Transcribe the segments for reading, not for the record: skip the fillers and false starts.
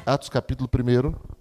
Atos capítulo 1.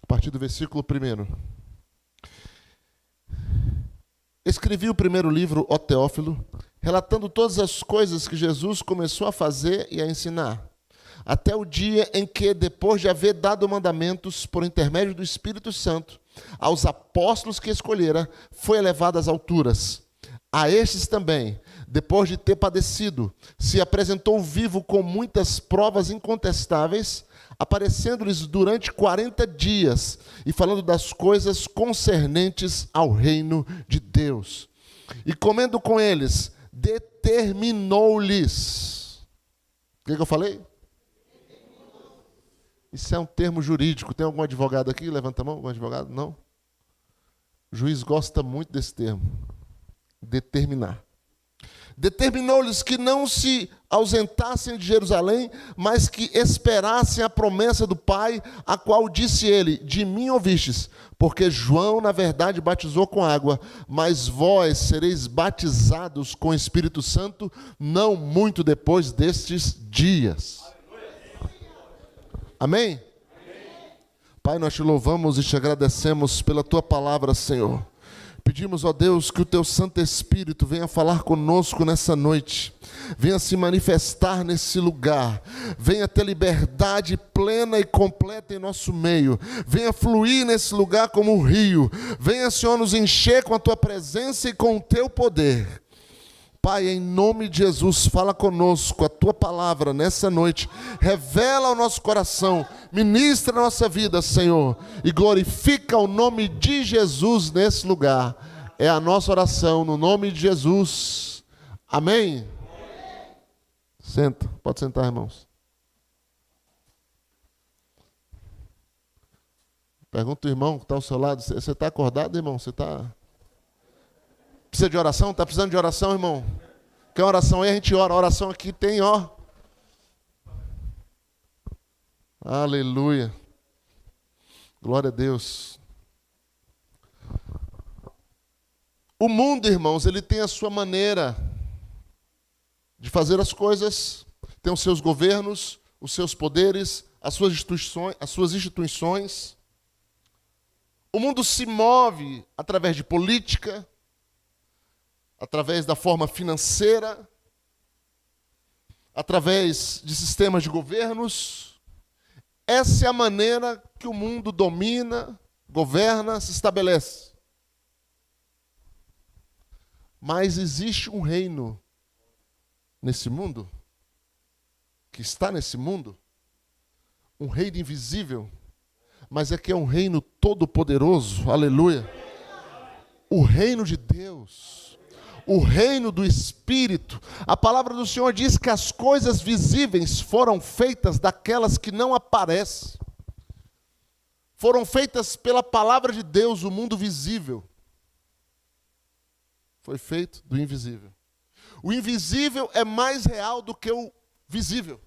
A partir do versículo 1. Escrevi o primeiro livro, ó Teófilo, relatando todas as coisas que Jesus começou a fazer e a ensinar, até o dia em que, depois de haver dado mandamentos por intermédio do Espírito Santo aos apóstolos que escolhera, foi elevado às alturas. A estes também, depois de ter padecido, se apresentou vivo com muitas provas incontestáveis, aparecendo-lhes durante 40 dias e falando das coisas concernentes ao reino de Deus. E comendo com eles, determinou-lhes. O que eu falei? Isso é um termo jurídico. Tem algum advogado aqui? Levanta a mão. Algum advogado? Não? O juiz gosta muito desse termo. Determinar. Determinou-lhes que não se ausentassem de Jerusalém, mas que esperassem a promessa do Pai, a qual disse ele: de mim ouvistes, porque João, na verdade, batizou com água, mas vós sereis batizados com o Espírito Santo, não muito depois destes dias. Amém? Pai, nós te louvamos e te agradecemos pela tua palavra, Senhor. Pedimos, ó Deus, que o teu Santo Espírito venha falar conosco nessa noite, venha se manifestar nesse lugar, venha ter liberdade plena e completa em nosso meio, venha fluir nesse lugar como um rio, venha, Senhor, nos encher com a tua presença e com o teu poder. Pai, em nome de Jesus, fala conosco a tua palavra nessa noite, revela ao nosso coração, ministra a nossa vida, Senhor, e glorifica o nome de Jesus nesse lugar. É a nossa oração no nome de Jesus. Amém? Senta, pode sentar, irmãos. Pergunta ao irmão que está ao seu lado, você está acordado, irmão? Você está... Precisa de oração? Está precisando de oração, irmão? Quer oração aí? A gente ora. A oração aqui tem, ó. Aleluia. Glória a Deus. O mundo, irmãos, ele tem a sua maneira de fazer as coisas, tem os seus governos, os seus poderes, as suas instituições. O mundo se move através de política, através da forma financeira, através de sistemas de governos. Essa é a maneira que o mundo domina, governa, se estabelece. Mas existe um reino nesse mundo, que está nesse mundo, um reino invisível, mas é que é um reino todo-poderoso, aleluia. O reino de Deus. O reino do Espírito. A palavra do Senhor diz que as coisas visíveis foram feitas daquelas que não aparecem. Foram feitas pela palavra de Deus, o mundo visível. Foi feito do invisível. O invisível é mais real do que o visível.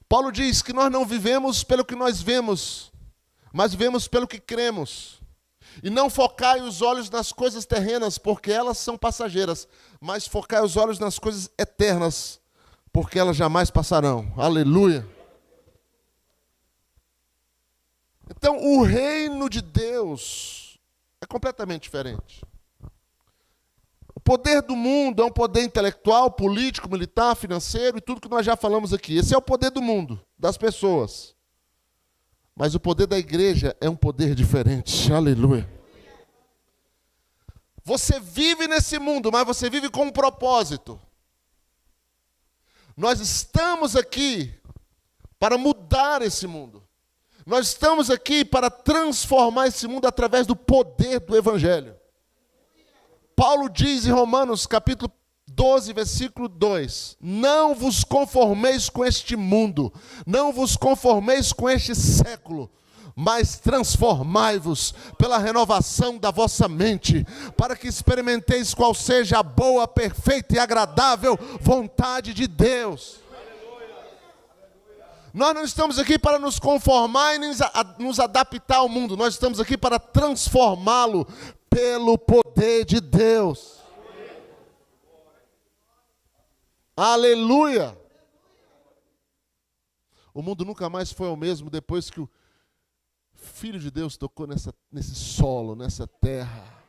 Paulo diz que nós não vivemos pelo que nós vemos, mas vivemos pelo que cremos. E não focai os olhos nas coisas terrenas, porque elas são passageiras, mas focai os olhos nas coisas eternas, porque elas jamais passarão. Aleluia. Então, o reino de Deus é completamente diferente. O poder do mundo é um poder intelectual, político, militar, financeiro e tudo que nós já falamos aqui. Esse é o poder do mundo, das pessoas. Mas o poder da igreja é um poder diferente. Aleluia. Você vive nesse mundo, mas você vive com um propósito. Nós estamos aqui para mudar esse mundo. Nós estamos aqui para transformar esse mundo através do poder do Evangelho. Paulo diz em Romanos, capítulo 12, versículo 2. Não vos conformeis com este mundo, não vos conformeis com este século, mas transformai-vos pela renovação da vossa mente, para que experimenteis qual seja a boa, perfeita e agradável vontade de Deus. Nós não estamos aqui para nos conformar e nos adaptar ao mundo. Nós estamos aqui para transformá-lo pelo poder de Deus. Aleluia! O mundo nunca mais foi o mesmo depois que o Filho de Deus tocou nesse solo, nessa terra.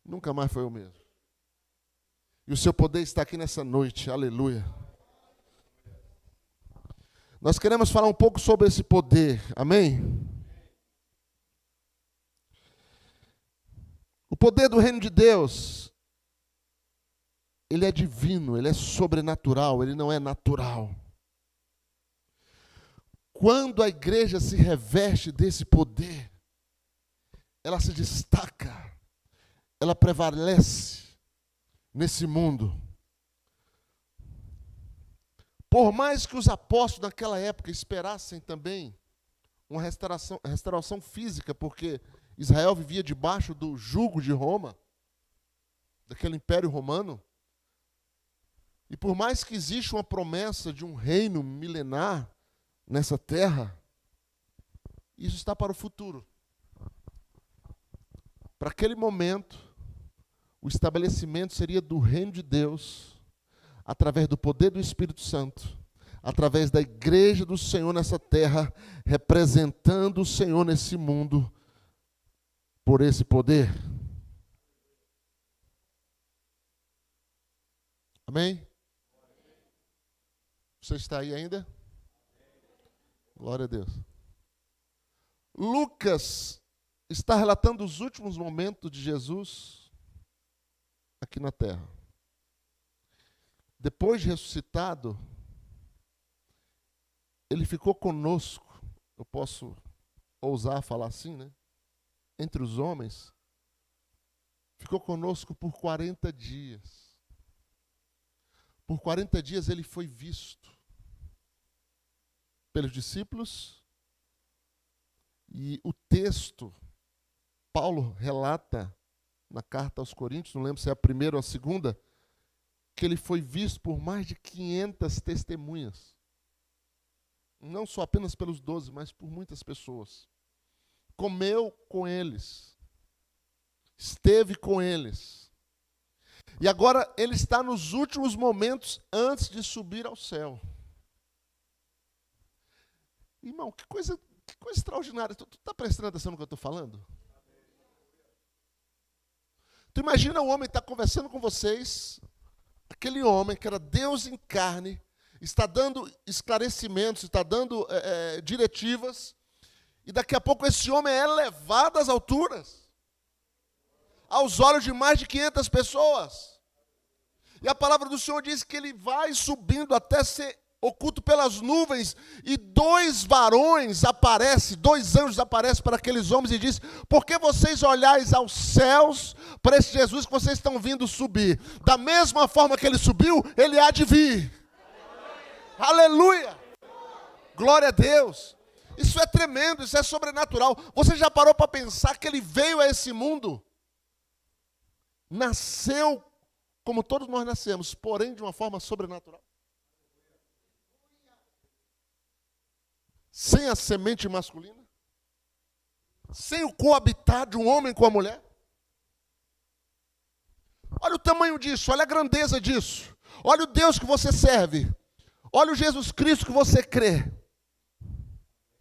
Nunca mais foi o mesmo. E o seu poder está aqui nessa noite. Aleluia! Nós queremos falar um pouco sobre esse poder, amém? O poder do reino de Deus, ele é divino, ele é sobrenatural, ele não é natural. Quando a igreja se reveste desse poder, ela se destaca, ela prevalece nesse mundo. Por mais que os apóstolos naquela época esperassem também uma restauração física, porque Israel vivia debaixo do jugo de Roma, daquele império romano, e por mais que exista uma promessa de um reino milenar nessa terra, isso está para o futuro. Para aquele momento, o estabelecimento seria do reino de Deus, através do poder do Espírito Santo, através da igreja do Senhor nessa terra, representando o Senhor nesse mundo, por esse poder. Amém? Você está aí ainda? Glória a Deus. Lucas está relatando os últimos momentos de Jesus aqui na terra. Depois de ressuscitado, ele ficou conosco, eu posso ousar falar assim, né? Entre os homens, ficou conosco por 40 dias. Por 40 dias ele foi visto pelos discípulos, e o texto, Paulo relata na carta aos Coríntios, não lembro se é a primeira ou a segunda, que ele foi visto por mais de 500 testemunhas. Não só apenas pelos 12, mas por muitas pessoas. Comeu com eles. Esteve com eles. E agora ele está nos últimos momentos antes de subir ao céu. Irmão, que coisa extraordinária. Tu está prestando atenção no que eu estou falando? Tu imagina o homem estar conversando com vocês, aquele homem que era Deus em carne, está dando esclarecimentos, está dando diretivas, e daqui a pouco esse homem é elevado às alturas, aos olhos de mais de 500 pessoas. E a palavra do Senhor diz que ele vai subindo até ser oculto pelas nuvens, e dois varões aparecem, dois anjos aparecem para aqueles homens e diz: por que vocês olhais aos céus para esse Jesus que vocês estão vindo subir? Da mesma forma que ele subiu, ele há de vir. Aleluia! Glória a Deus! Isso é tremendo, isso é sobrenatural. Você já parou para pensar que ele veio a esse mundo? Nasceu como todos nós nascemos, porém de uma forma sobrenatural. Sem a semente masculina, sem o coabitar de um homem com a mulher. Olha o tamanho disso, olha a grandeza disso. Olha o Deus que você serve. Olha o Jesus Cristo que você crê.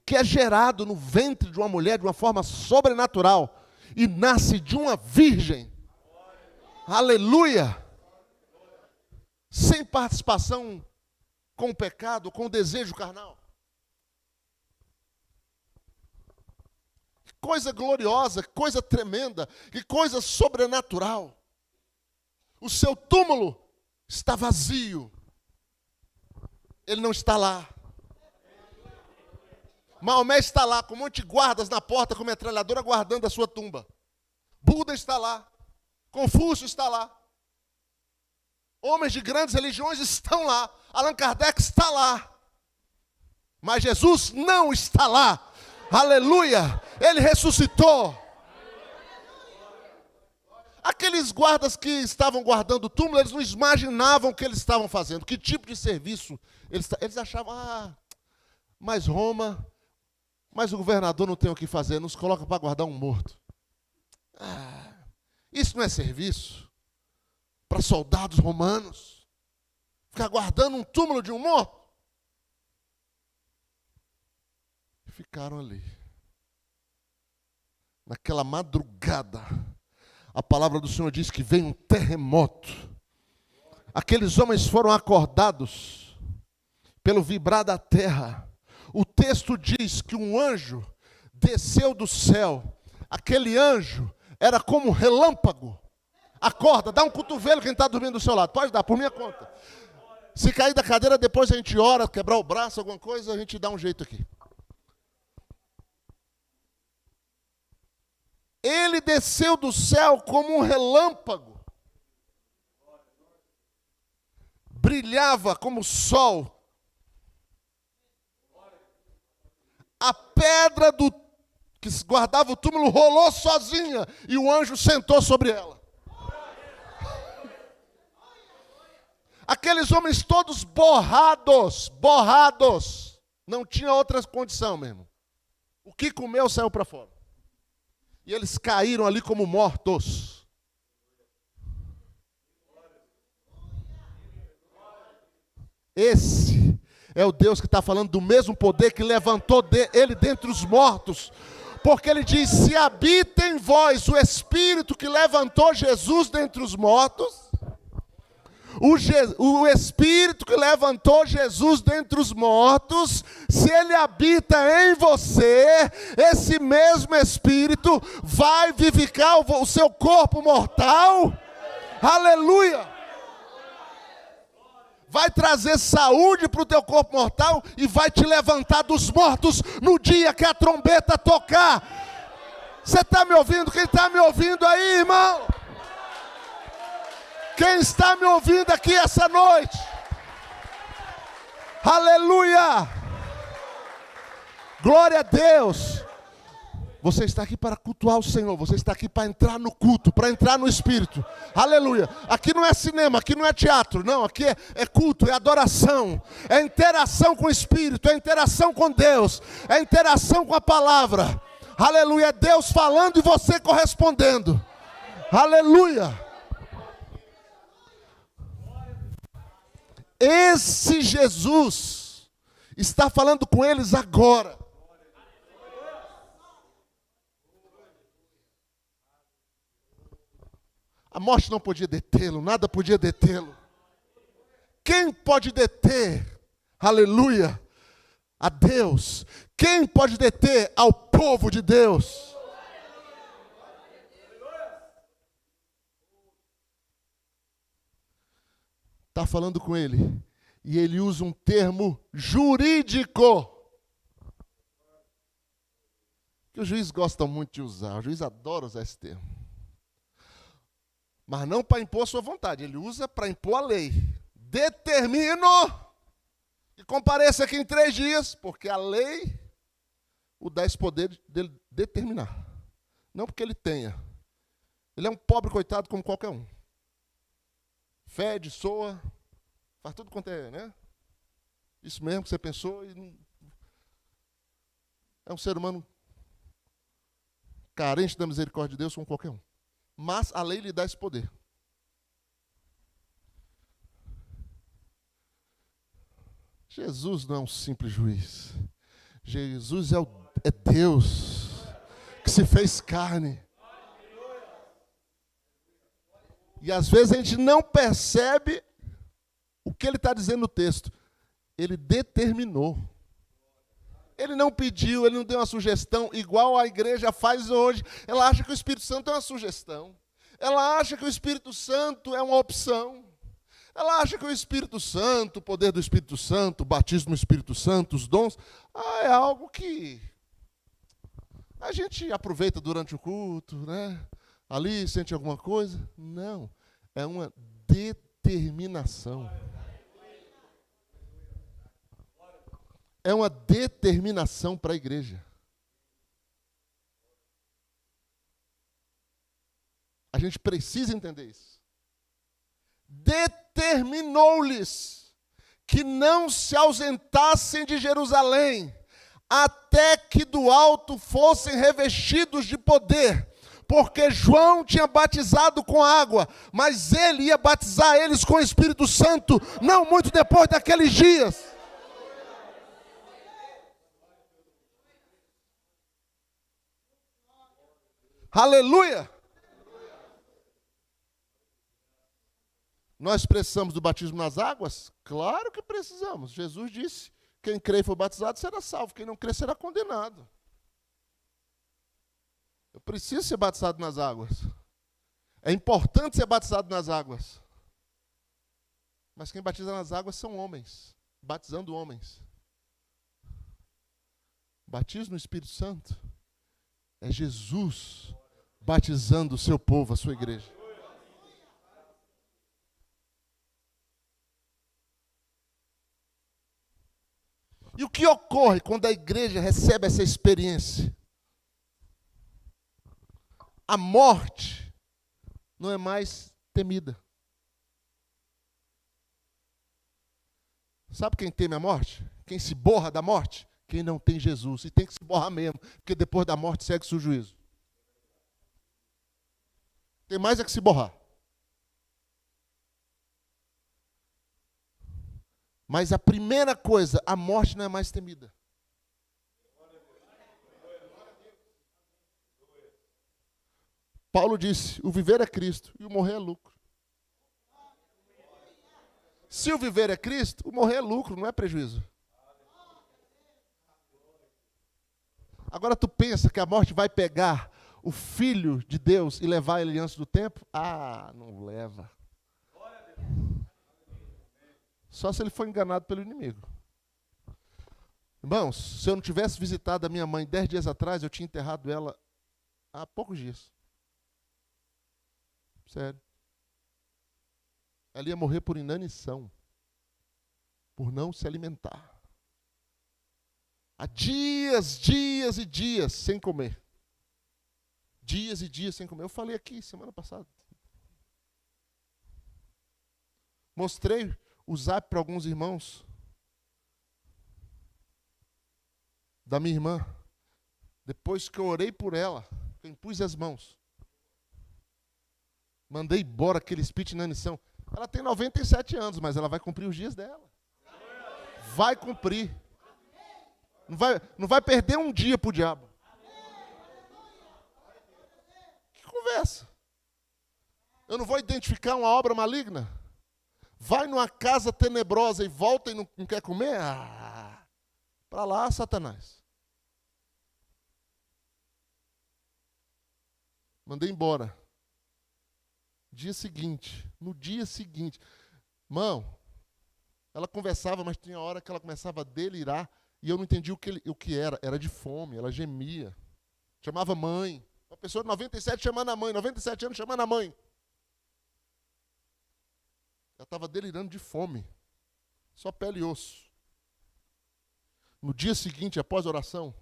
Que é gerado no ventre de uma mulher de uma forma sobrenatural e nasce de uma virgem. Aleluia! Sem participação com o pecado, com o desejo carnal. Coisa gloriosa, coisa tremenda, que coisa sobrenatural. O seu túmulo está vazio. Ele não está lá. Maomé está lá, com um monte de guardas na porta, com metralhadora, guardando a sua tumba. Buda está lá, Confúcio está lá. Homens de grandes religiões estão lá. Allan Kardec está lá. Mas Jesus não está lá. Aleluia! Ele ressuscitou. Aqueles guardas que estavam guardando o túmulo, eles não imaginavam o que eles estavam fazendo, que tipo de serviço. Eles achavam, mas Roma, mas o governador não tem o que fazer, nos coloca para guardar um morto. Isso não é serviço para soldados romanos? Ficar guardando um túmulo de um morto? Ficaram ali. Naquela madrugada, a palavra do Senhor diz que veio um terremoto. Aqueles homens foram acordados pelo vibrar da terra. O texto diz que um anjo desceu do céu. Aquele anjo era como um relâmpago. Acorda, dá um cotovelo quem está dormindo do seu lado. Pode dar, por minha conta. Se cair da cadeira, depois a gente ora, quebrar o braço, alguma coisa, a gente dá um jeito aqui. Ele desceu do céu como um relâmpago. Brilhava como o sol. A pedra que guardava o túmulo rolou sozinha e o anjo sentou sobre ela. Aqueles homens todos borrados. Não tinha outra condição mesmo. O que comeu saiu para fora. E eles caíram ali como mortos. Esse é o Deus que está falando do mesmo poder que levantou ele dentre os mortos. Porque ele diz, se habita em vós o Espírito que levantou Jesus dentre os mortos, o Espírito que levantou Jesus dentre os mortos, se ele habita em você, esse mesmo Espírito vai vivificar o seu corpo mortal. Aleluia! Vai trazer saúde para o teu corpo mortal e vai te levantar dos mortos no dia que a trombeta tocar. Você está me ouvindo? Quem está me ouvindo aí, irmão? Quem está me ouvindo aqui essa noite? Aleluia! Glória a Deus! Você está aqui para cultuar o Senhor. Você está aqui para entrar no culto, para entrar no Espírito. Aleluia! Aqui não é cinema, aqui não é teatro. Não, aqui é culto, é adoração. É interação com o Espírito, é interação com Deus. É interação com a palavra. Aleluia! É Deus falando e você correspondendo. Aleluia! Esse Jesus está falando com eles agora. A morte não podia detê-lo, nada podia detê-lo. Quem pode deter, aleluia, a Deus? Quem pode deter ao povo de Deus? Está falando com ele, e ele usa um termo jurídico, que o juiz gosta muito de usar, o juiz adora usar esse termo. Mas não para impor a sua vontade, ele usa para impor a lei. Determino que compareça aqui em 3 dias, porque a lei o dá esse poder dele determinar. Não porque ele tenha. Ele é um pobre coitado como qualquer um. Fede, soa, faz tudo quanto é, né? Isso mesmo que você pensou. É um ser humano carente da misericórdia de Deus como qualquer um. Mas a lei lhe dá esse poder. Jesus não é um simples juiz. Jesus é Deus que se fez carne. E às vezes a gente não percebe o que ele está dizendo no texto. Ele determinou. Ele não pediu, ele não deu uma sugestão, igual a igreja faz hoje. Ela acha que o Espírito Santo é uma sugestão. Ela acha que o Espírito Santo é uma opção. Ela acha que o Espírito Santo, o poder do Espírito Santo, o batismo no Espírito Santo, os dons, é algo que a gente aproveita durante o culto, né? Ali sente alguma coisa? Não. É uma determinação. É uma determinação para a igreja. A gente precisa entender isso. Determinou-lhes que não se ausentassem de Jerusalém, até que do alto fossem revestidos de poder, porque João tinha batizado com água, mas ele ia batizar eles com o Espírito Santo, não muito depois daqueles dias. Aleluia! Nós precisamos do batismo nas águas? Claro que precisamos. Jesus disse, quem crê e for batizado será salvo, quem não crê será condenado. Eu preciso ser batizado nas águas. É importante ser batizado nas águas. Mas quem batiza nas águas são homens, batizando homens. Batismo no Espírito Santo é Jesus batizando o seu povo, a sua igreja. E o que ocorre quando a igreja recebe essa experiência? A morte não é mais temida. Sabe quem teme a morte? Quem se borra da morte? Quem não tem Jesus. E tem que se borrar mesmo, porque depois da morte segue-se o juízo. Tem mais é que se borrar. Mas a primeira coisa, a morte não é mais temida. Paulo disse, o viver é Cristo e o morrer é lucro. Se o viver é Cristo, o morrer é lucro, não é prejuízo. Agora tu pensa que a morte vai pegar o Filho de Deus e levar ele antes do tempo? Ah, não leva. Só se ele for enganado pelo inimigo. Irmãos, se eu não tivesse visitado a minha mãe 10 dias atrás, eu tinha enterrado ela há poucos dias. Sério. Ela ia morrer por inanição, por não se alimentar. Há dias e dias sem comer. Dias e dias sem comer. Eu falei aqui semana passada. Mostrei o zap para alguns irmãos da minha irmã. Depois que eu orei por ela, eu impus as mãos. Mandei embora aquele espírito de inanição. Ela tem 97 anos, mas ela vai cumprir os dias dela. Vai cumprir. Não vai perder um dia para o diabo. Que conversa. Eu não vou identificar uma obra maligna? Vai numa casa tenebrosa e volta e não quer comer? Ah, para lá, Satanás. Mandei embora. No dia seguinte, irmão, ela conversava, mas tinha hora que ela começava a delirar e eu não entendi o que era. Era de fome, ela gemia. Chamava mãe. Uma pessoa de 97 chamando a mãe, 97 anos chamando a mãe. Ela estava delirando de fome. Só pele e osso. No dia seguinte, após a oração,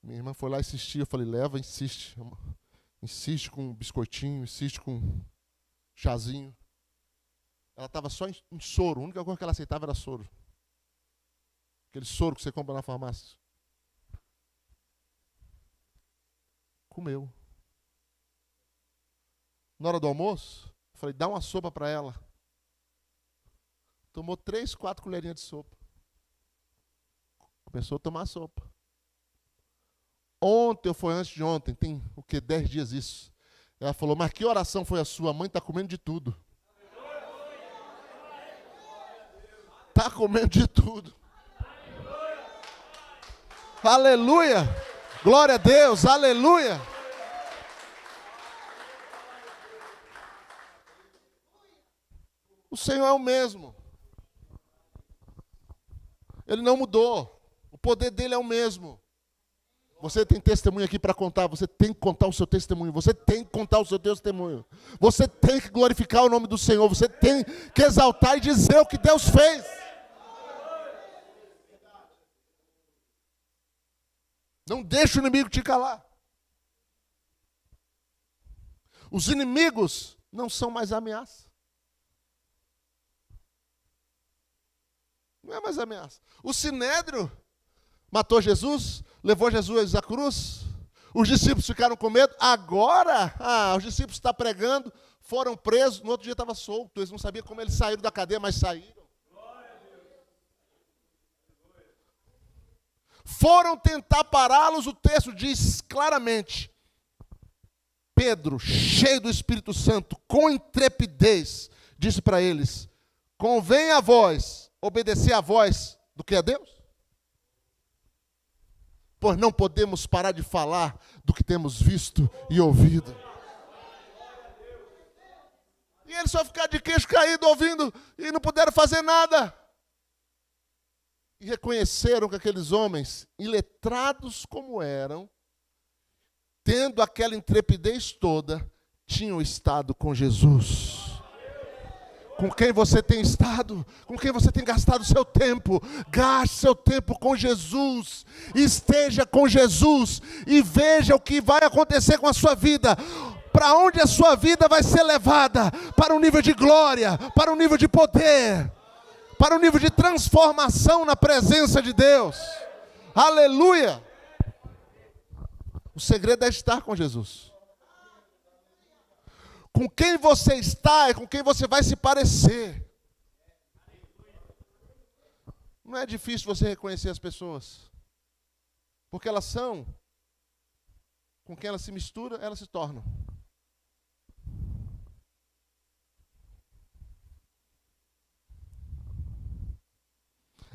minha irmã foi lá insistir. Eu falei, leva, insiste. Insiste com biscoitinho, insiste com chazinho. Ela estava só em soro. A única coisa que ela aceitava era soro. Aquele soro que você compra na farmácia. Comeu. Na hora do almoço, eu falei, dá uma sopa para ela. Tomou 3, 4 colherinhas de sopa. Começou a tomar sopa. Ontem ou foi antes de ontem, tem o que, 10 dias isso. Ela falou, mas que oração foi a sua? A mãe está comendo de tudo. Está comendo de tudo. Aleluia! Glória a Deus, aleluia! O Senhor é o mesmo. Ele não mudou. O poder dele é o mesmo. Você tem testemunho aqui para contar, você tem que contar o seu testemunho, você tem que contar o seu testemunho, você tem que glorificar o nome do Senhor, você tem que exaltar e dizer o que Deus fez. Não deixe o inimigo te calar. Os inimigos não são mais ameaça. Não é mais ameaça. O Sinédrio matou Jesus, levou Jesus à cruz. Os discípulos ficaram com medo. Agora, os discípulos estão pregando, foram presos. No outro dia estava solto. Eles não sabiam como eles saíram da cadeia, mas saíram. Foram tentar pará-los. O texto diz claramente: Pedro, cheio do Espírito Santo, com intrepidez, disse para eles: convém a vós obedecer a voz do que a Deus? Pois não podemos parar de falar do que temos visto e ouvido. E eles só ficaram de queixo caído ouvindo e não puderam fazer nada. E reconheceram que aqueles homens, iletrados como eram, tendo aquela intrepidez toda, tinham estado com Jesus. Com quem você tem estado? Com quem você tem gastado seu tempo? Gaste seu tempo com Jesus. Esteja com Jesus e veja o que vai acontecer com a sua vida. Para onde a sua vida vai ser levada? Para um nível de glória, para um nível de poder, para um nível de transformação na presença de Deus. Aleluia! O segredo é estar com Jesus. Com quem você está é com quem você vai se parecer. Não é difícil você reconhecer as pessoas. Porque elas são, com quem elas se misturam, elas se tornam.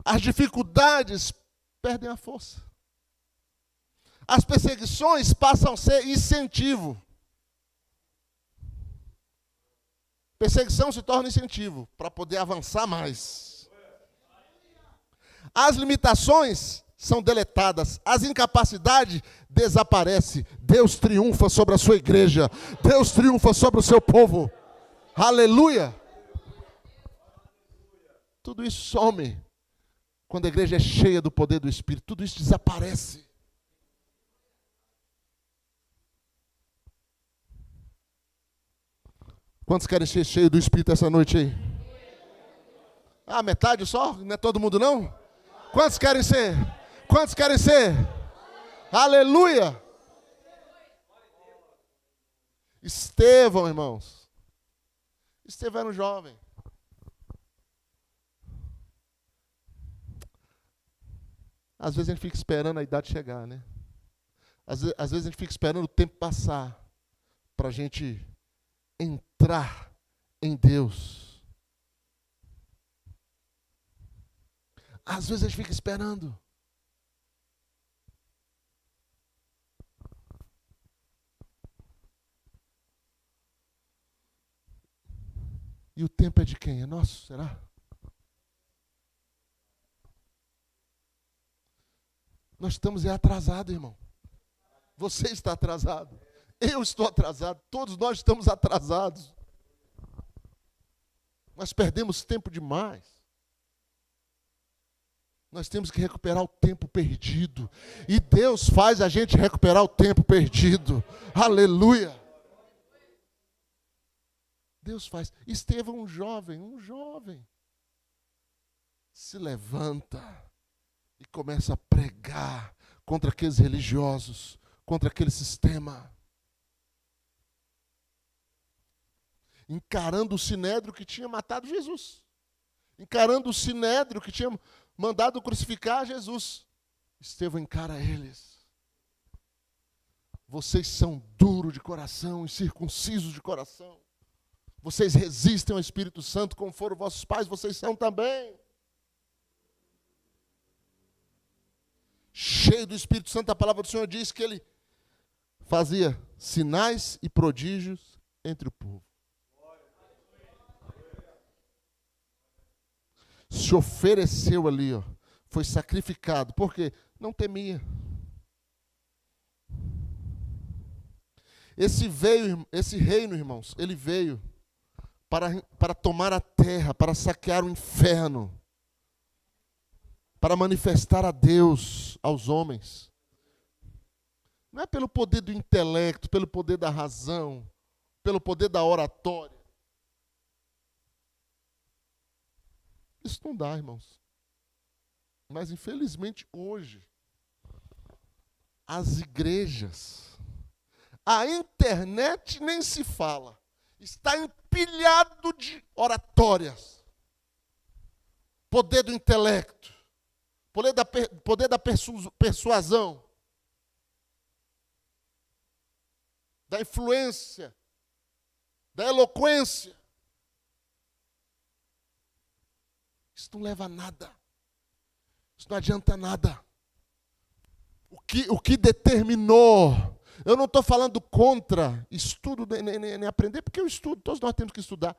As dificuldades perdem a força. As perseguições passam a ser incentivo. Perseguição se torna incentivo para poder avançar mais. As limitações são deletadas, as incapacidades desaparecem. Deus triunfa sobre a sua igreja, Deus triunfa sobre o seu povo. Aleluia! Tudo isso some quando a igreja é cheia do poder do Espírito, tudo isso desaparece. Quantos querem ser cheios do Espírito essa noite aí? Metade só? Não é todo mundo não? Quantos querem ser? Quantos querem ser? Aleluia! Estevão, irmãos. Estevão era um jovem. Às vezes a gente fica esperando a idade chegar, né? Às vezes a gente fica esperando o tempo passar para a gente entrar em Deus. Às vezes a gente fica esperando. E o tempo é de quem? É nosso, será? Nós estamos atrasados, irmão. Você está atrasado. Eu estou atrasado. Todos nós estamos atrasados. Nós perdemos tempo demais. Nós temos que recuperar o tempo perdido. E Deus faz a gente recuperar o tempo perdido. Aleluia. Deus faz. Estevão, um jovem, se levanta e começa a pregar contra aqueles religiosos, contra aquele sistema. Encarando o sinédrio que tinha matado Jesus. Encarando o sinédrio que tinha mandado crucificar Jesus. Estevão encara eles. Vocês são duros de coração, incircuncisos de coração. Vocês resistem ao Espírito Santo como foram vossos pais, vocês são também. Cheio do Espírito Santo, a palavra do Senhor diz que ele fazia sinais e prodígios entre o povo. Se ofereceu ali, foi sacrificado, porque não temia. Esse reino, irmãos, ele veio para tomar a terra, para saquear o inferno, para manifestar a Deus aos homens. Não é pelo poder do intelecto, pelo poder da razão, pelo poder da oratória. Isso não dá, irmãos. Mas, infelizmente, hoje, as igrejas, a internet nem se fala, está empilhado de oratórias, poder do intelecto, poder da persuasão, da influência, da eloquência. Isso não leva a nada. Isso não adianta nada. O que determinou, eu não estou falando contra estudo, nem aprender, porque eu estudo, todos nós temos que estudar.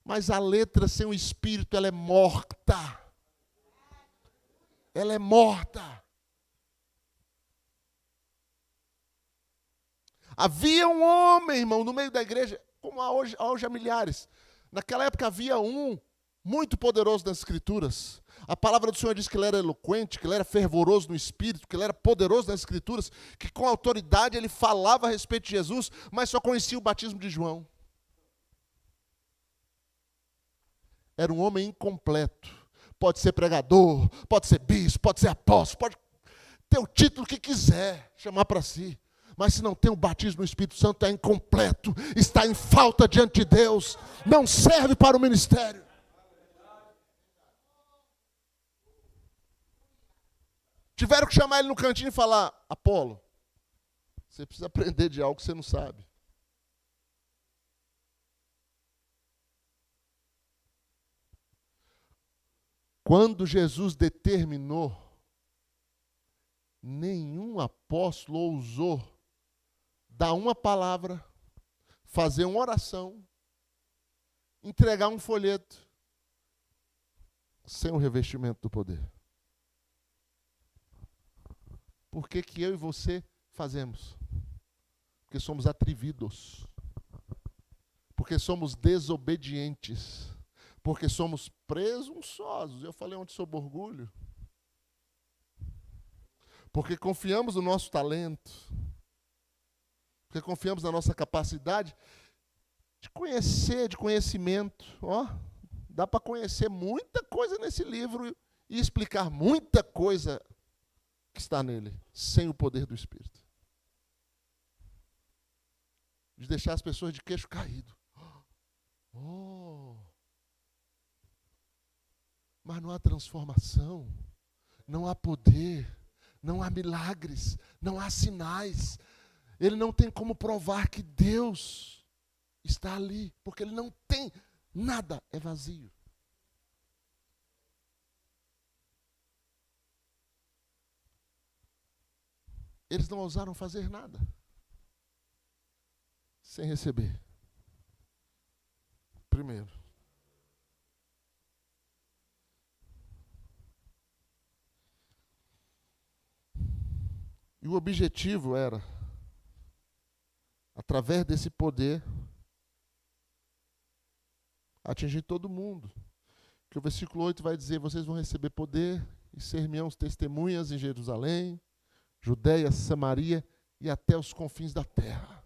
Mas a letra sem o espírito, ela é morta. Ela é morta. Havia um homem, irmão, no meio da igreja, como hoje há milhares. Naquela época havia um muito poderoso nas Escrituras. A palavra do Senhor diz que ele era eloquente, que ele era fervoroso no Espírito, que ele era poderoso nas Escrituras, que com autoridade ele falava a respeito de Jesus, mas só conhecia o batismo de João. Era um homem incompleto. Pode ser pregador, pode ser bispo, pode ser apóstolo, pode ter o título que quiser, chamar para si. Mas se não tem o batismo no Espírito Santo, é incompleto, está em falta diante de Deus, não serve para o ministério. Tiveram que chamar ele no cantinho e falar: Apolo, você precisa aprender de algo que você não sabe. Quando Jesus determinou, nenhum apóstolo ousou dar uma palavra, fazer uma oração, entregar um folheto, sem o revestimento do poder. Por que que eu e você fazemos? Porque somos atrevidos. Porque somos desobedientes. Porque somos presunçosos. Eu falei ontem sobre orgulho. Porque confiamos no nosso talento. Porque confiamos na nossa capacidade de conhecer, de conhecimento. Dá para conhecer muita coisa nesse livro e explicar muita coisa que está nele, sem o poder do Espírito. De deixar as pessoas de queixo caído. Mas não há transformação, não há poder, não há milagres, não há sinais. Ele não tem como provar que Deus está ali, porque ele não tem nada, é vazio. Eles não ousaram fazer nada sem receber. Primeiro. E o objetivo era, através desse poder, atingir todo mundo. Que o versículo 8 vai dizer: vocês vão receber poder e ser-me-ão testemunhas em Jerusalém, Judeia, Samaria e até os confins da terra.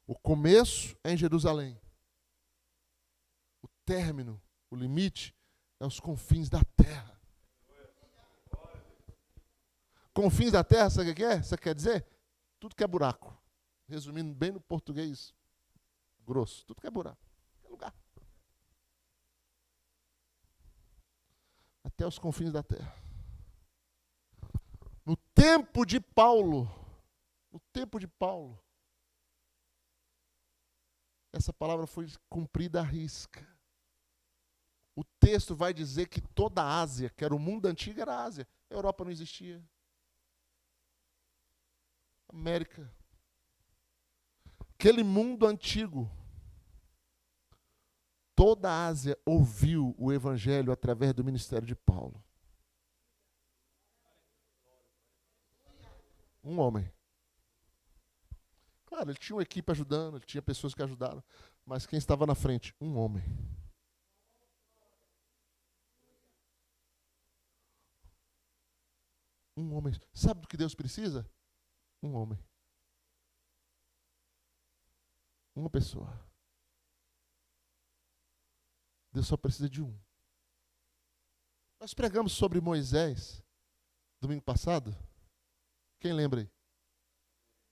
O começo é em Jerusalém. O término, o limite, é os confins da terra. Confins da terra, sabe o que é? Você quer dizer? Tudo que é buraco. Resumindo bem no português grosso. Tudo que é buraco. É lugar. Até os confins da terra. No tempo de Paulo, essa palavra foi cumprida à risca. O texto vai dizer que toda a Ásia, que era o mundo antigo, era a Ásia. A Europa não existia. América. Aquele mundo antigo. Toda a Ásia ouviu o evangelho através do ministério de Paulo. Um homem. Claro, ele tinha uma equipe ajudando, ele tinha pessoas que ajudaram. Mas quem estava na frente? Um homem. Um homem. Sabe do que Deus precisa? Um homem. Uma pessoa. Deus só precisa de um. Nós pregamos sobre Moisés domingo passado. Quem lembra aí?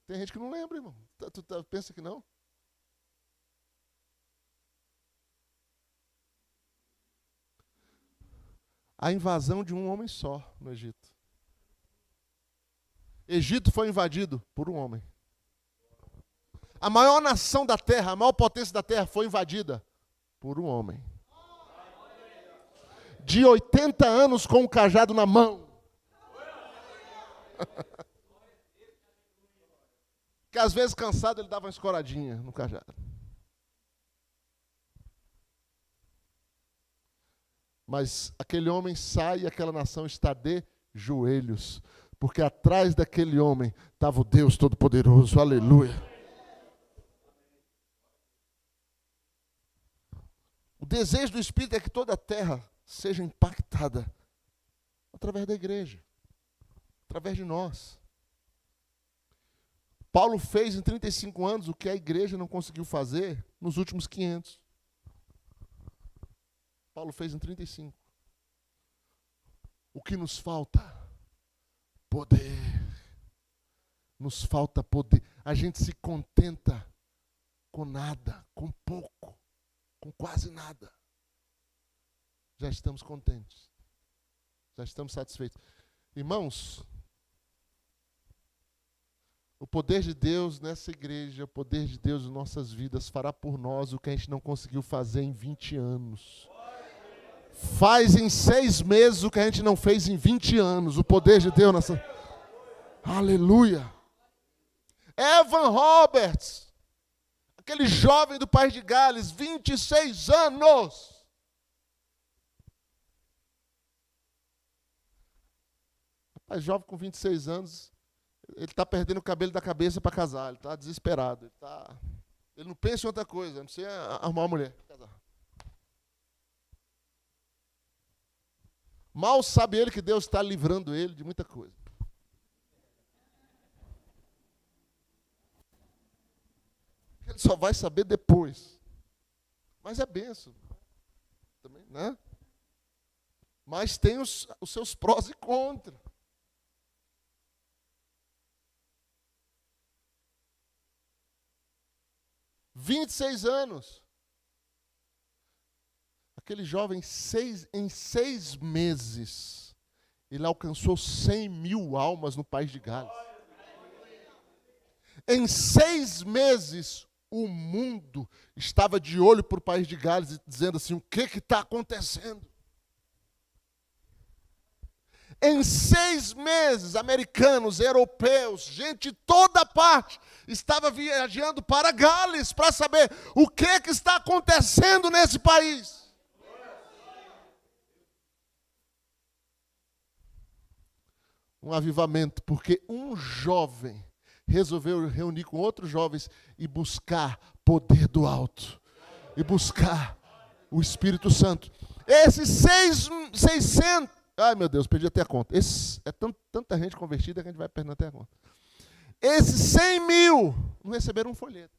Tem gente que não lembra, irmão. Tu pensa que não? A invasão de um homem só no Egito. Egito foi invadido por um homem. A maior nação da terra, a maior potência da terra foi invadida por um homem. De 80 anos com o cajado na mão. Que às vezes cansado ele dava uma escoradinha no cajado. Mas aquele homem sai e aquela nação está de joelhos. Porque atrás daquele homem estava o Deus Todo-Poderoso. Aleluia. O desejo do Espírito é que toda a terra seja impactada através da igreja. Através de nós. Paulo fez em 35 anos o que a igreja não conseguiu fazer nos últimos 500. Paulo fez em 35. O que nos falta? Poder. Nos falta poder. A gente se contenta com nada, com pouco, com quase nada. Já estamos contentes. Já estamos satisfeitos. Irmãos, o poder de Deus nessa igreja, o poder de Deus em nossas vidas fará por nós o que a gente não conseguiu fazer em 20 anos. Faz em 6 meses o que a gente não fez em 20 anos. O poder de Deus nessa... Aleluia. Evan Roberts, aquele jovem do País de Gales, 26 anos. Rapaz, jovem com 26 anos... Ele está perdendo o cabelo da cabeça para casar. Ele está desesperado. Ele não pensa em outra coisa, a não ser arrumar uma mulher. Casar. Mal sabe ele que Deus está livrando ele de muita coisa. Ele só vai saber depois. Mas é benção. Também, né? Mas tem os seus prós e contras. 26 anos. Aquele jovem, em 6 meses, ele alcançou 100 mil almas no País de Gales. Em 6 meses, o mundo estava de olho para o País de Gales, dizendo assim, o que está acontecendo? Em 6 meses, americanos, europeus, gente de toda parte, estava viajando para Gales para saber o que está acontecendo nesse país. Um avivamento, porque um jovem resolveu reunir com outros jovens e buscar poder do alto. E buscar o Espírito Santo. Esses 600... Ai, meu Deus, perdi até a conta. É tanta gente convertida que a gente vai perdendo até a conta. Esses 100 mil não receberam um folheto.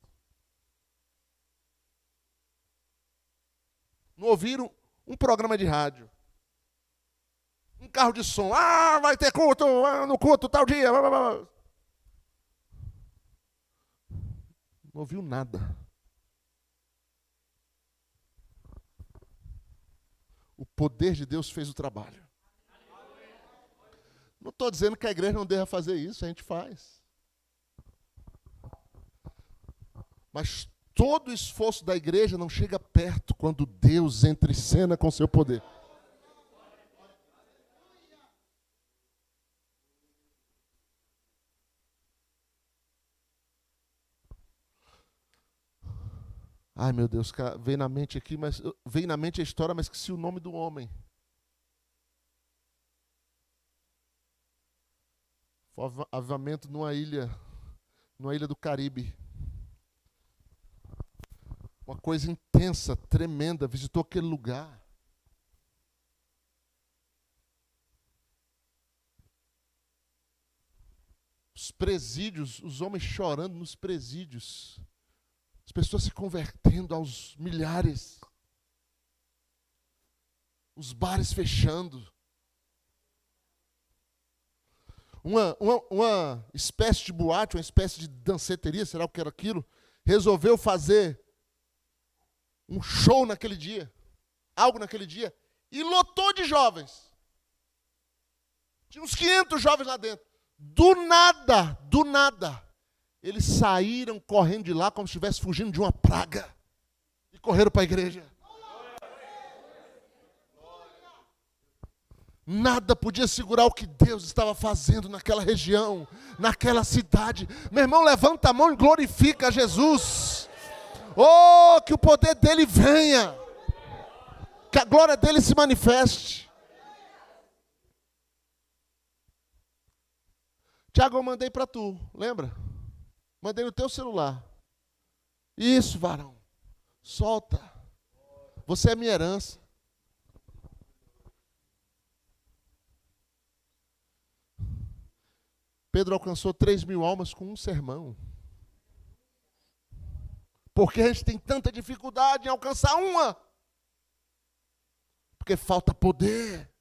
Não ouviram um programa de rádio. Um carro de som. Vai ter culto, no culto, tal dia. Não ouviu nada. O poder de Deus fez o trabalho. Não estou dizendo que a igreja não deva fazer isso, a gente faz. Mas todo o esforço da igreja não chega perto quando Deus entra em cena com seu poder. Ai, meu Deus, veio na mente aqui, mas veio na mente a história, mas esqueci o nome do homem. Foi avivamento numa ilha do Caribe. Uma coisa intensa, tremenda, visitou aquele lugar. Os presídios, os homens chorando nos presídios. As pessoas se convertendo aos milhares. Os bares fechando. Uma espécie de boate, uma espécie de danceteria, será o que era aquilo? Resolveu fazer um show naquele dia, algo naquele dia, e lotou de jovens. Tinha uns 500 jovens lá dentro. Do nada, eles saíram correndo de lá como se estivessem fugindo de uma praga e correram para a igreja. Nada podia segurar o que Deus estava fazendo naquela região, naquela cidade. Meu irmão, levanta a mão e glorifica a Jesus. Oh, que o poder dele venha. Que a glória dele se manifeste. Tiago, eu mandei para tu, lembra? Mandei no teu celular. Isso, varão. Solta. Você é minha herança. Pedro alcançou 3.000 almas com um sermão. Porque a gente tem tanta dificuldade em alcançar uma? Porque falta poder.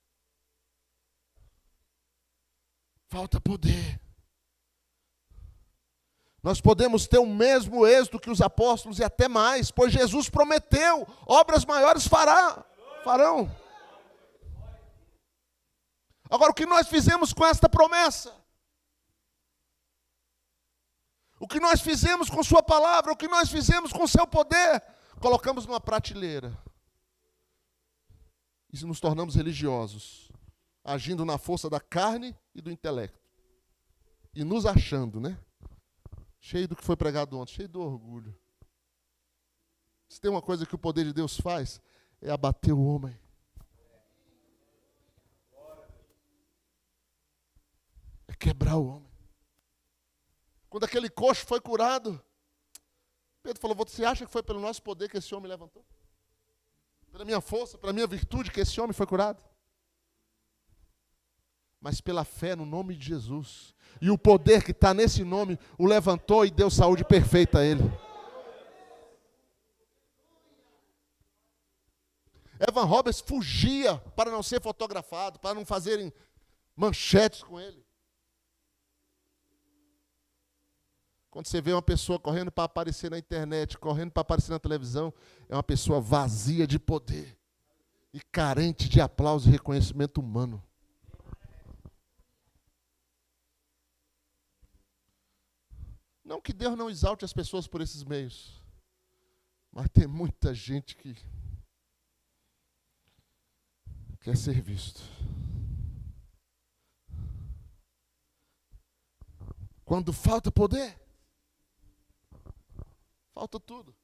Falta poder. Nós podemos ter o mesmo êxito que os apóstolos e até mais, pois Jesus prometeu, obras maiores farão. Agora, o que nós fizemos com esta promessa? O que nós fizemos com sua palavra, o que nós fizemos com seu poder, colocamos numa prateleira. E se nos tornamos religiosos, agindo na força da carne e do intelecto. E nos achando, né? Cheio do que foi pregado ontem, cheio do orgulho. Se tem uma coisa que o poder de Deus faz, é abater o homem. É quebrar o homem. Quando aquele coxo foi curado, Pedro falou, você acha que foi pelo nosso poder que esse homem levantou? Pela minha força, pela minha virtude que esse homem foi curado? Mas pela fé no nome de Jesus. E o poder que está nesse nome o levantou e deu saúde perfeita a ele. Evan Roberts fugia para não ser fotografado, para não fazerem manchetes com ele. Quando você vê uma pessoa correndo para aparecer na internet, correndo para aparecer na televisão, é uma pessoa vazia de poder e carente de aplauso e reconhecimento humano. Não que Deus não exalte as pessoas por esses meios, mas tem muita gente que quer ser visto. Quando falta poder, falta tudo.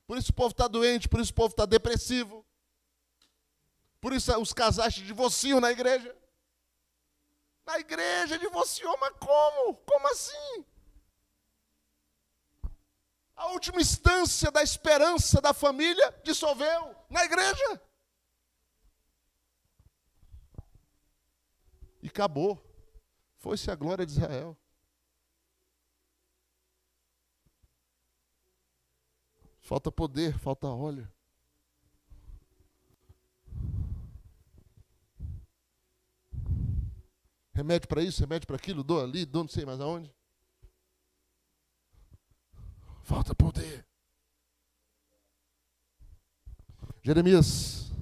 Por isso o povo está doente, por isso o povo está depressivo. Por isso os casais se divorciam na igreja. Na igreja divorciou, mas como? Como assim? A última instância da esperança da família dissolveu na igreja. E acabou. Foi-se a glória de Israel. Falta poder, falta óleo. Remédio para isso, remédio para aquilo, dou ali, dou não sei mais aonde. Falta poder. Jeremias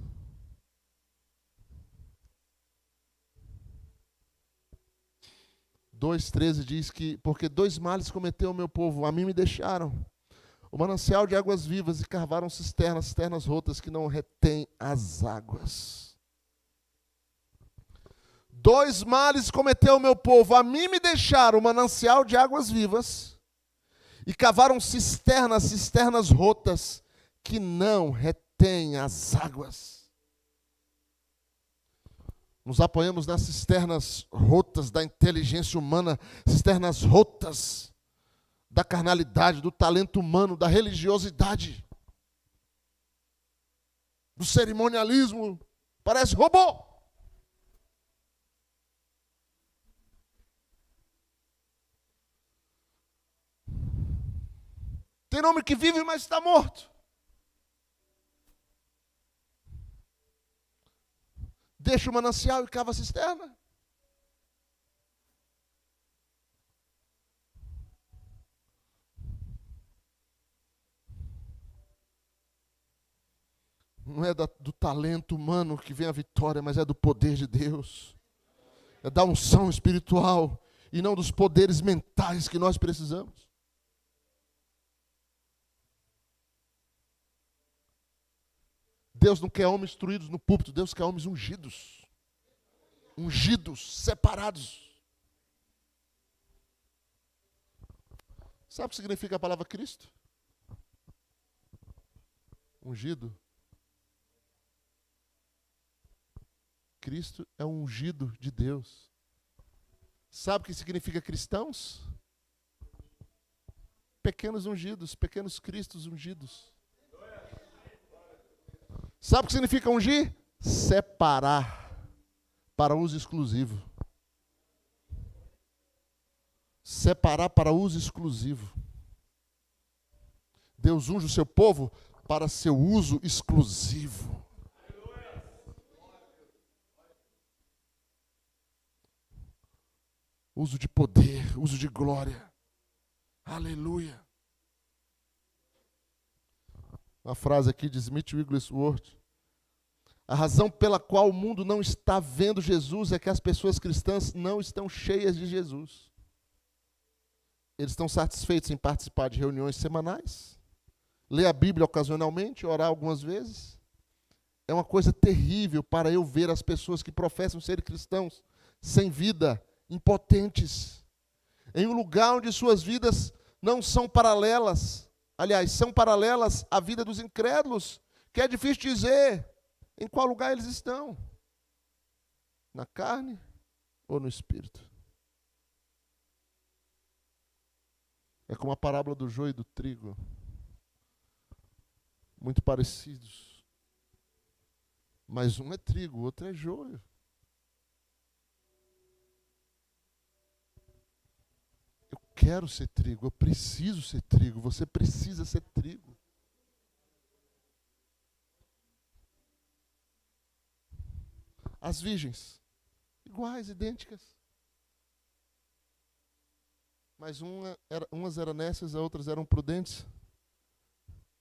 2,13 diz que, porque 2 males cometeu o meu povo, a mim me deixaram o manancial de águas vivas e cavaram cisternas rotas que não retêm as águas. 2 males cometeu o meu povo, a mim me deixaram o manancial de águas vivas e cavaram cisternas rotas que não retêm as águas. Nos apoiamos nas cisternas rotas da inteligência humana, cisternas rotas da carnalidade, do talento humano, da religiosidade. do cerimonialismo, parece robô. Tem nome que vive, mas está morto. Deixa o manancial e cava a cisterna. Não é do talento humano que vem a vitória, mas é do poder de Deus. É da unção espiritual e não dos poderes mentais que nós precisamos. Deus não quer homens instruídos no púlpito, Deus quer homens ungidos. Ungidos, separados. Sabe o que significa a palavra Cristo? Ungido. Cristo é um ungido de Deus. Sabe o que significa cristãos? Pequenos ungidos, pequenos cristos ungidos. Sabe o que significa ungir? Separar para uso exclusivo. Separar para uso exclusivo. Deus unge o seu povo para seu uso exclusivo. Uso de poder, uso de glória. Aleluia. Uma frase aqui de Smith Wigglesworth. A razão pela qual o mundo não está vendo Jesus é que as pessoas cristãs não estão cheias de Jesus. Eles estão satisfeitos em participar de reuniões semanais, ler a Bíblia ocasionalmente, orar algumas vezes. É uma coisa terrível para eu ver as pessoas que professam ser cristãos sem vida, impotentes, em um lugar onde suas vidas não são paralelas. Aliás, são paralelas à vida dos incrédulos, que é difícil dizer em qual lugar eles estão. Na carne ou no espírito? É como a parábola do joio e do trigo. Muito parecidos. Mas um é trigo, o outro é joio. Eu quero ser trigo, eu preciso ser trigo, você precisa ser trigo. As virgens, iguais, idênticas. Mas umas eram nécias, as outras eram prudentes.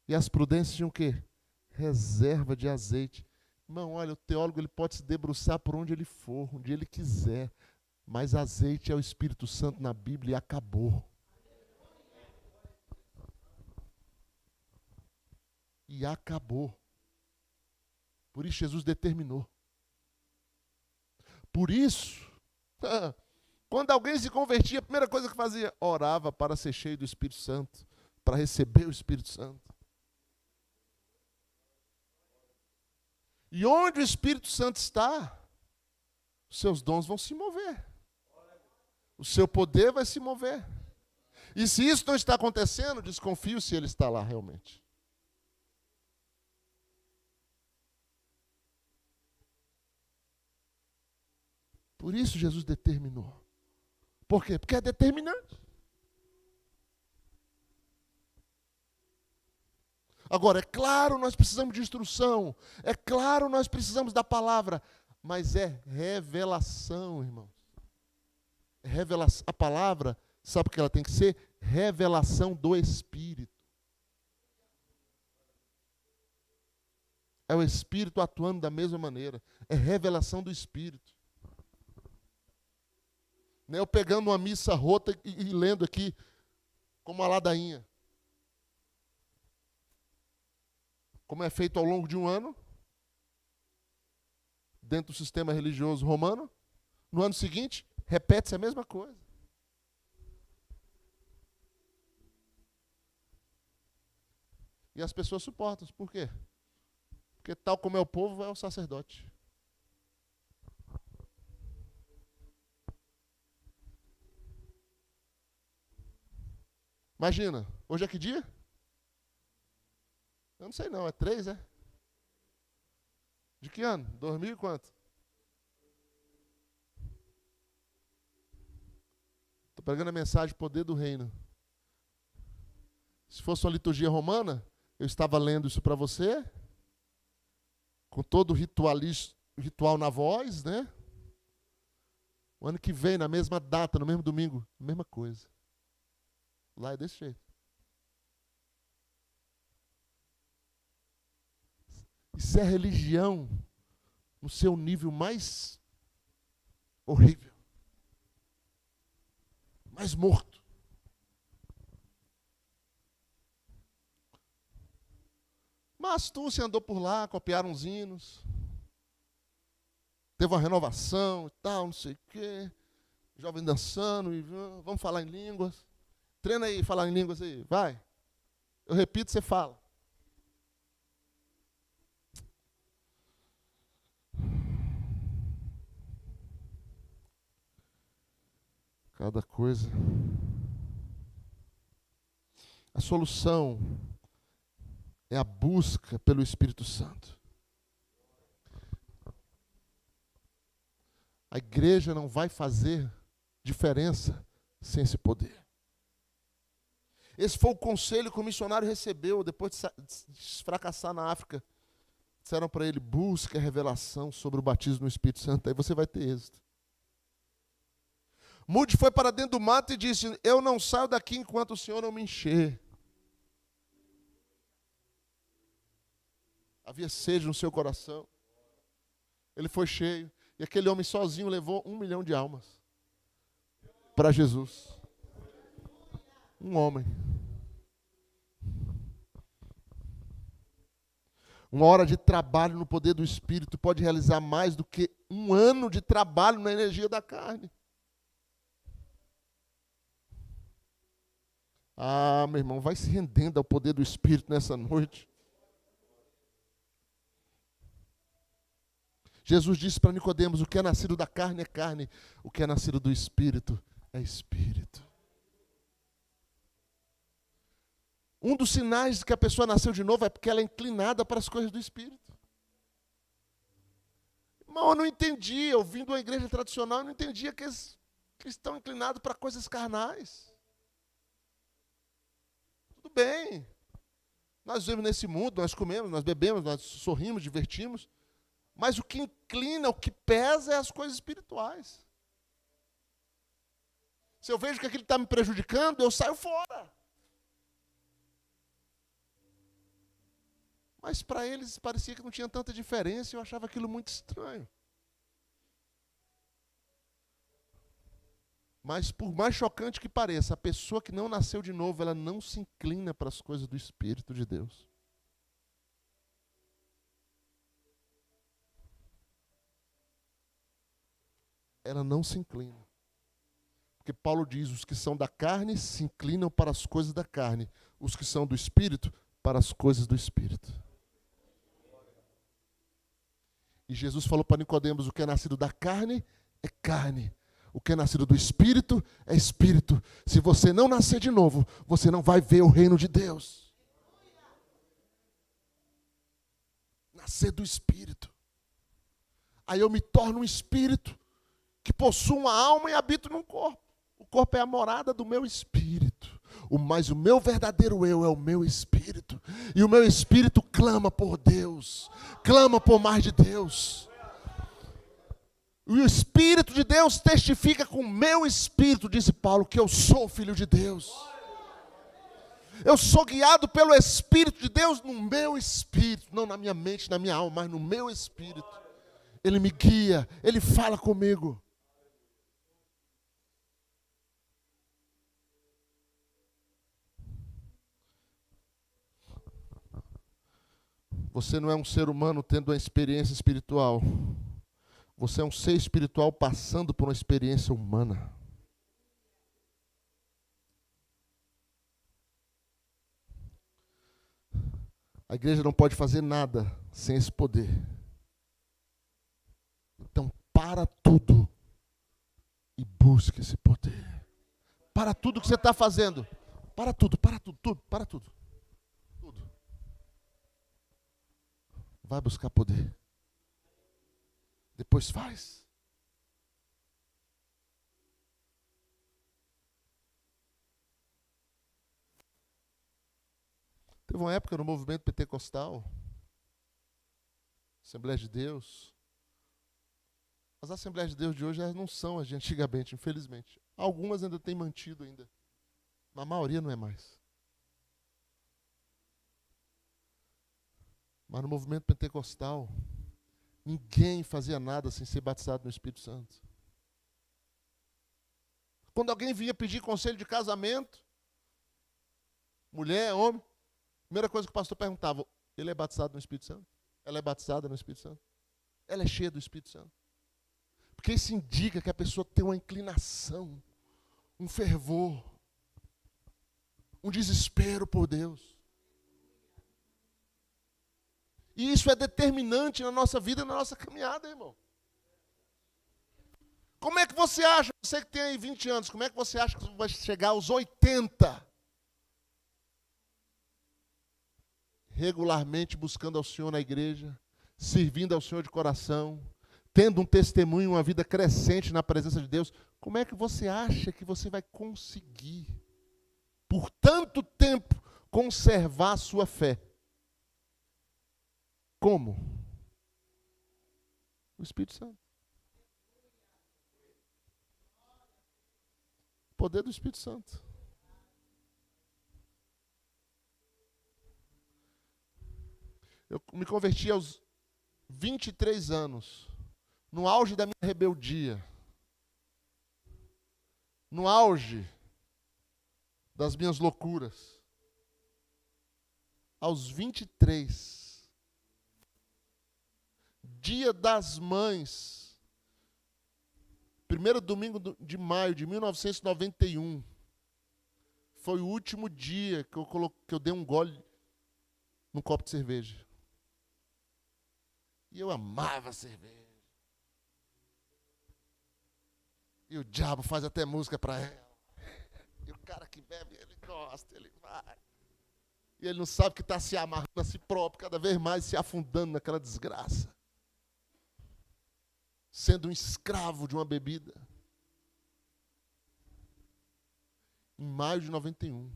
E as prudentes tinham o quê? Reserva de azeite. Irmão, olha, o teólogo ele pode se debruçar por onde ele for, onde ele quiser. Mas azeite é o Espírito Santo na Bíblia e acabou. E acabou. Por isso Jesus determinou. Por isso, quando alguém se convertia, a primeira coisa que fazia, orava para ser cheio do Espírito Santo, para receber o Espírito Santo. E onde o Espírito Santo está, os seus dons vão se mover. O seu poder vai se mover. E se isso não está acontecendo, desconfio se ele está lá realmente. Por isso Jesus determinou. Por quê? Porque é determinante. Agora, é claro, nós precisamos de instrução. É claro, nós precisamos da palavra. Mas é revelação, irmãos. Revelação. A palavra, sabe o que ela tem que ser? Revelação do Espírito. É o Espírito atuando da mesma maneira. É revelação do Espírito. Não é eu pegando uma missa rota e lendo aqui como uma ladainha. Como é feito ao longo de um ano, dentro do sistema religioso romano. No ano seguinte, repete-se a mesma coisa. E as pessoas suportam. Por quê? Porque tal como é o povo, é o sacerdote. Imagina, hoje é que dia? Eu não sei não, é 3, é? De que ano? 2000 e quanto? Estou pregando a mensagem Poder do Reino. Se fosse uma liturgia romana, eu estava lendo isso para você, com todo o ritual na voz, né? O ano que vem, na mesma data, no mesmo domingo, a mesma coisa. Lá é desse jeito. Isso é religião no seu nível mais horrível, mais morto. Mas tu se andou por lá, copiaram uns hinos, teve uma renovação e tal, não sei o quê, jovem dançando, e vamos falar em línguas. Treina aí, falar em línguas aí, vai. Eu repito, você fala. Cada coisa. A solução é a busca pelo Espírito Santo. A igreja não vai fazer diferença sem esse poder. Esse foi o conselho que o missionário recebeu depois de fracassar na África. Disseram para ele, busque a revelação sobre o batismo no Espírito Santo, aí você vai ter êxito. Moody foi para dentro do mato e disse, eu não saio daqui enquanto o Senhor não me encher. Havia sede no seu coração. Ele foi cheio. E aquele homem sozinho levou 1 milhão de almas para Jesus. Um homem. Uma hora de trabalho no poder do Espírito pode realizar mais do que 1 ano de trabalho na energia da carne. Ah, meu irmão, vai se rendendo ao poder do Espírito nessa noite. Jesus disse para Nicodemos, o que é nascido da carne é carne, o que é nascido do Espírito é Espírito. Um dos sinais de que a pessoa nasceu de novo é porque ela é inclinada para as coisas do Espírito. Irmão, eu não entendia, eu vim de uma igreja tradicional, eu não entendia que eles estão inclinados para coisas carnais. Tudo bem, nós vivemos nesse mundo, nós comemos, nós bebemos, nós sorrimos, divertimos, mas o que inclina, o que pesa é as coisas espirituais. Se eu vejo que aquilo está me prejudicando, eu saio fora. Mas para eles parecia que não tinha tanta diferença e eu achava aquilo muito estranho. Mas por mais chocante que pareça, a pessoa que não nasceu de novo, ela não se inclina para as coisas do Espírito de Deus. Ela não se inclina. Porque Paulo diz, os que são da carne se inclinam para as coisas da carne. Os que são do Espírito, para as coisas do Espírito. E Jesus falou para Nicodemos, o que é nascido da carne é carne. O que é nascido do Espírito é Espírito. Se você não nascer de novo, você não vai ver o reino de Deus. Nascer do Espírito. Aí eu me torno um Espírito que possui uma alma e habito num corpo. O corpo é a morada do meu Espírito. Mas o meu verdadeiro eu é o meu Espírito. E o meu Espírito clama por Deus. Clama por mais de Deus. E o Espírito de Deus testifica com o meu Espírito, disse Paulo, que eu sou filho de Deus. Eu sou guiado pelo Espírito de Deus no meu Espírito. Não na minha mente, na minha alma, mas no meu Espírito. Ele me guia, Ele fala comigo. Você não é um ser humano tendo uma experiência espiritual. Você é um ser espiritual passando por uma experiência humana. A igreja não pode fazer nada sem esse poder. Então, para tudo e busque esse poder. Para tudo que você está fazendo. Para tudo. Tudo. Vai buscar poder. Depois faz. Teve uma época no movimento pentecostal, Assembleia de Deus. As Assembleias de Deus de hoje elas não são as de antigamente, infelizmente. Algumas ainda têm mantido ainda. Mas a maioria não é mais. Mas no movimento pentecostal, ninguém fazia nada sem ser batizado no Espírito Santo. Quando alguém vinha pedir conselho de casamento, mulher, homem, a primeira coisa que o pastor perguntava, ele é batizado no Espírito Santo? Ela é batizada no Espírito Santo? Ela é cheia do Espírito Santo? Porque isso indica que a pessoa tem uma inclinação, um fervor, um desespero por Deus. E isso é determinante na nossa vida e na nossa caminhada, irmão. Como é que você acha, você que tem aí 20 anos, como é que você acha que vai chegar aos 80? Regularmente buscando ao Senhor na igreja, servindo ao Senhor de coração, tendo um testemunho, uma vida crescente na presença de Deus. Como é que você acha que você vai conseguir, por tanto tempo, conservar a sua fé? Como? O Espírito Santo. O poder do Espírito Santo. Eu me converti aos 23 anos, no auge da minha rebeldia, no auge das minhas loucuras. Aos 23, Dia das Mães, primeiro domingo de maio de 1991, foi o último dia que eu dei um gole num copo de cerveja. E eu amava cerveja. E o diabo faz até música para ela. E o cara que bebe, ele gosta, ele vai. E ele não sabe que está se amarrando a si próprio, cada vez mais se afundando naquela desgraça. Sendo um escravo de uma bebida. Em maio de 91.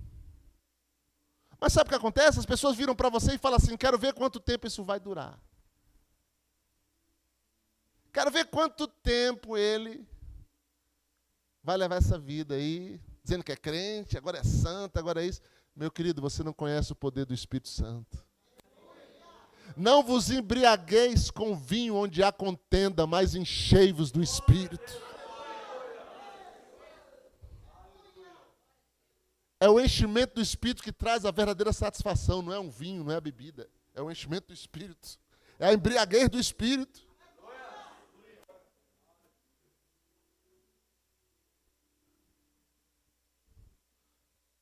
Mas sabe o que acontece? As pessoas viram para você e falam assim, quero ver quanto tempo isso vai durar. Quero ver quanto tempo ele vai levar essa vida aí, dizendo que é crente, agora é santo, agora é isso. Meu querido, você não conhece o poder do Espírito Santo. Não vos embriagueis com vinho onde há contenda, mas enchei-vos do Espírito. É o enchimento do Espírito que traz a verdadeira satisfação, não é um vinho, não é a bebida. É o enchimento do Espírito. É a embriaguez do Espírito.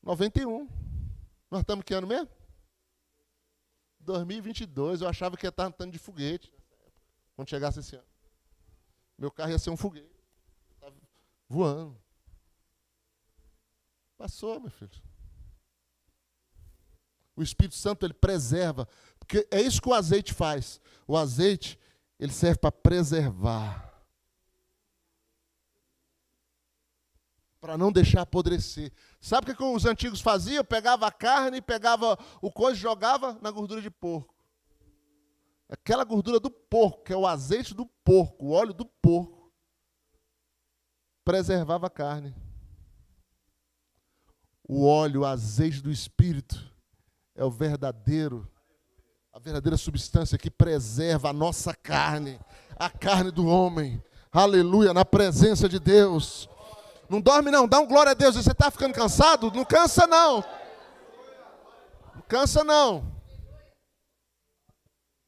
Em 91. Nós estamos que ano mesmo? 2022. Eu achava que ia estar andando de foguete nessa época, quando chegasse esse ano. Meu carro ia ser um foguete. Estava voando. Passou, meu filho. O Espírito Santo, ele preserva. Porque é isso que o azeite faz. O azeite, ele serve para preservar. Para não deixar apodrecer. Sabe o que os antigos faziam? Pegava a carne, pegava o coisa e jogava na gordura de porco. Aquela gordura do porco, que é o azeite do porco, o óleo do porco, preservava a carne. O óleo, o azeite do Espírito, é a verdadeira substância que preserva a nossa carne, a carne do homem. Aleluia, na presença de Deus. Não dorme não, dá um glória a Deus. Você está ficando cansado? Não cansa não. Não cansa não.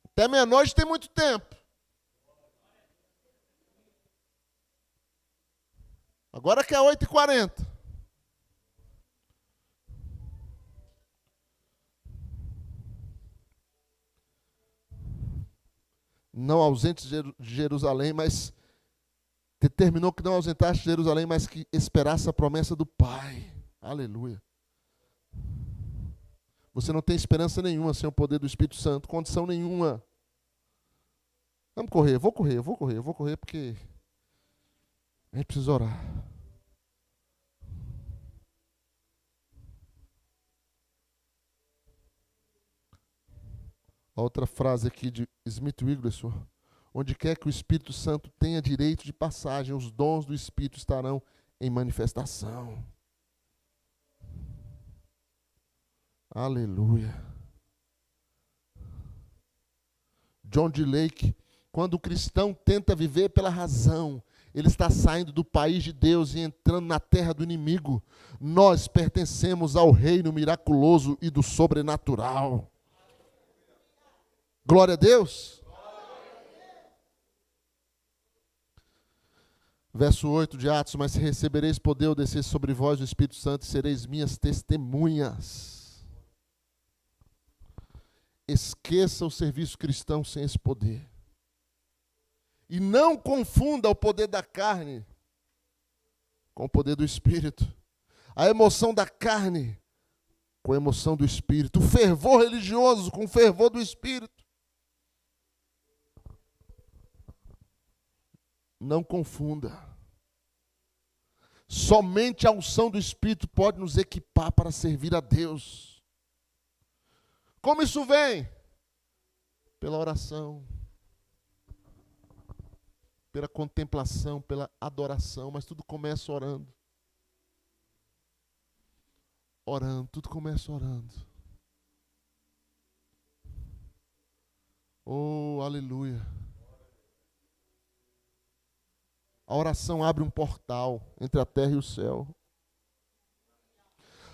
Até meia-noite tem muito tempo. Agora que é 8h40. Não ausentes de Jerusalém, mas determinou que não ausentasse de Jerusalém, mas que esperasse a promessa do Pai. Aleluia. Você não tem esperança nenhuma sem o poder do Espírito Santo, condição nenhuma. Vamos correr, eu vou correr porque a gente precisa orar. A outra frase aqui de Smith Wigglesworth: onde quer que o Espírito Santo tenha direito de passagem, os dons do Espírito estarão em manifestação. Aleluia. John D. Lake: quando o cristão tenta viver pela razão, ele está saindo do país de Deus e entrando na terra do inimigo. Nós pertencemos ao reino miraculoso e do sobrenatural. Glória a Deus. Verso 8 de Atos: mas se recebereis poder ao descer sobre vós o Espírito Santo, e sereis minhas testemunhas. Esqueça o serviço cristão sem esse poder. E não confunda o poder da carne com o poder do Espírito. A emoção da carne com a emoção do Espírito. O fervor religioso com o fervor do Espírito. Não confunda. Somente a unção do Espírito pode nos equipar para servir a Deus. Como isso vem? Pela oração, pela contemplação, pela adoração, mas tudo começa orando. Orando, tudo começa orando. Oh, aleluia. A oração abre um portal entre a terra e o céu.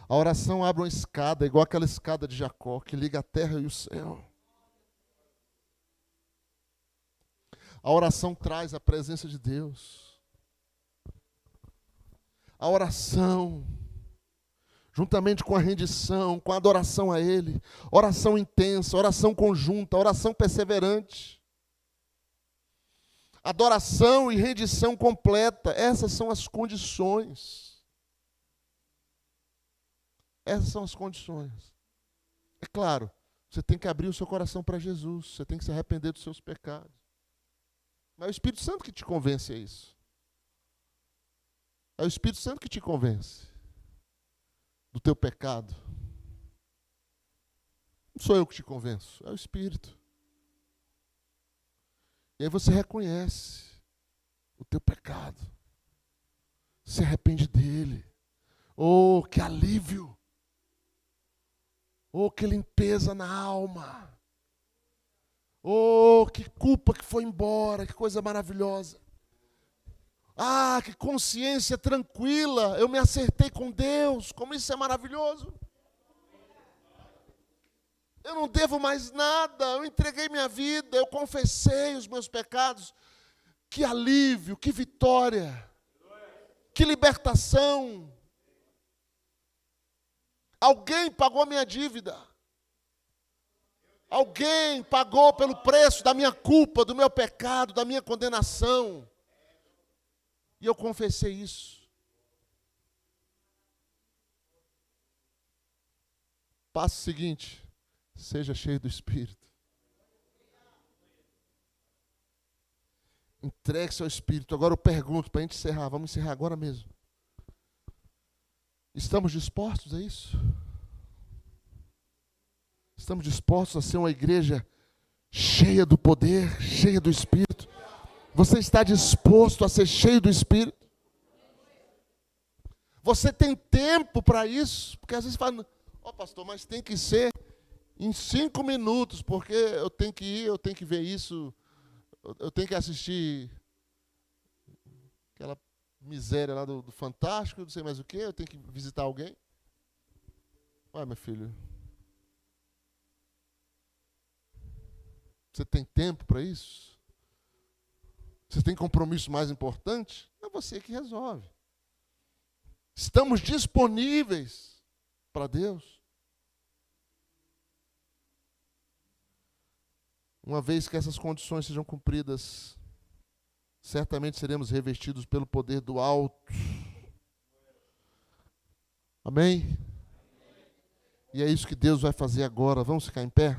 A oração abre uma escada, igual aquela escada de Jacó, que liga a terra e o céu. A oração traz a presença de Deus. A oração, juntamente com a rendição, com a adoração a Ele, oração intensa, oração conjunta, oração perseverante. Adoração e rendição completa, essas são as condições. Essas são as condições. É claro, você tem que abrir o seu coração para Jesus, você tem que se arrepender dos seus pecados. Mas é o Espírito Santo que te convence a isso. É o Espírito Santo que te convence do teu pecado. Não sou eu que te convenço, é o Espírito. E aí você reconhece o teu pecado. Se arrepende dele. Oh, que alívio. Oh, que limpeza na alma. Oh, que culpa que foi embora, que coisa maravilhosa. Ah, que consciência tranquila, eu me acertei com Deus, como isso é maravilhoso. Eu não devo mais nada, eu entreguei minha vida, eu confessei os meus pecados. Que alívio, que vitória, que libertação. Alguém pagou a minha dívida. Alguém pagou pelo preço da minha culpa, do meu pecado, da minha condenação. E eu confessei isso. Passo seguinte: seja cheio do Espírito. Entregue-se ao Espírito. Agora eu pergunto, para a gente encerrar, vamos encerrar agora mesmo. Estamos dispostos a isso? Estamos dispostos a ser uma igreja cheia do poder, cheia do Espírito? Você está disposto a ser cheio do Espírito? Você tem tempo para isso? Porque às vezes fala, pastor, mas tem que ser em 5 minutos, porque eu tenho que ir, eu tenho que ver isso, eu tenho que assistir aquela miséria lá do Fantástico, não sei mais o quê, eu tenho que visitar alguém. Olha, meu filho, você tem tempo para isso? Você tem compromisso mais importante? É você que resolve. Estamos disponíveis para Deus. Uma vez que essas condições sejam cumpridas, certamente seremos revestidos pelo poder do alto. Amém? E é isso que Deus vai fazer agora. Vamos ficar em pé?